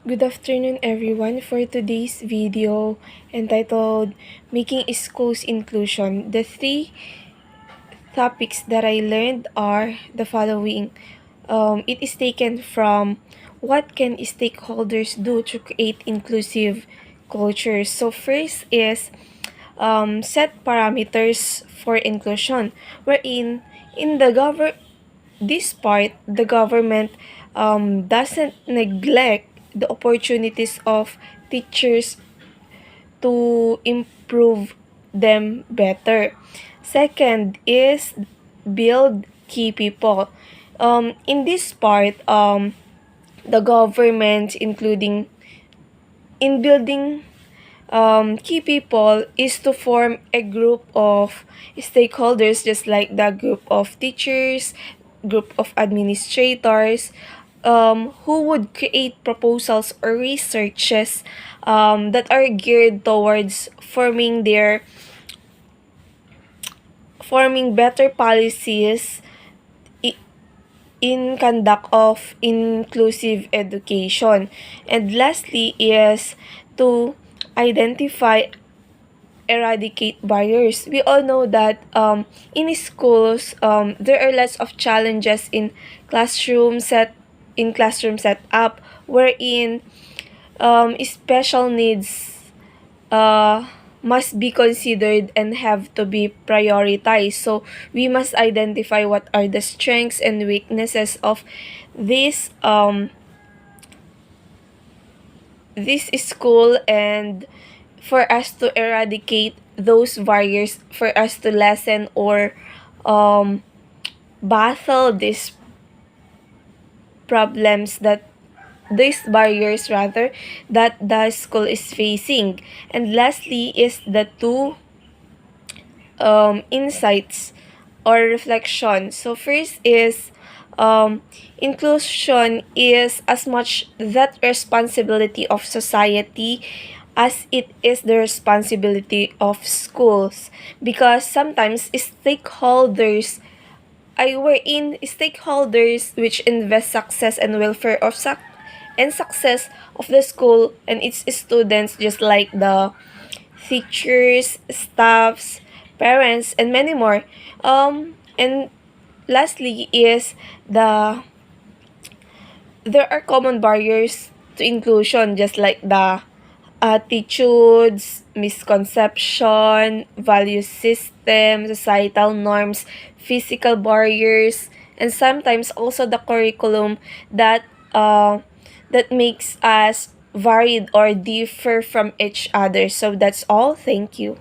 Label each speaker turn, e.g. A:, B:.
A: Good afternoon everyone. For today's video entitled Making Schools Inclusion, the three topics that I learned are the following. It is taken from what can stakeholders do to create inclusive cultures. So first is set parameters for inclusion, wherein in this part, the government doesn't neglect the opportunities of teachers to improve them better. Second is build key people. In this part, the government, including in building key people, is to form a group of stakeholders, just like the group of teachers, group of administrators, who would create proposals or researches that are geared towards forming better policies in conduct of inclusive education. And lastly is to identify eradicate barriers. We all know that in schools there are lots of challenges in classroom setup, wherein special needs uh, must be considered and have to be prioritized. So we must identify what are the strengths and weaknesses of this this school, and for us to eradicate those barriers, for us to lessen or um, battle these barriers rather that the school is facing. And lastly is the two insights or reflection. So first is inclusion is as much that responsibility of society as it is the responsibility of schools, because sometimes stakeholders which invest success and welfare and success of the school and its students, just like the teachers, staffs, parents, and many more. And lastly is there are common barriers to inclusion, just like the attitudes, misconception, value system, societal norms, physical barriers, and sometimes also the curriculum that that makes us varied or differ from each other. So that's all. Thank you.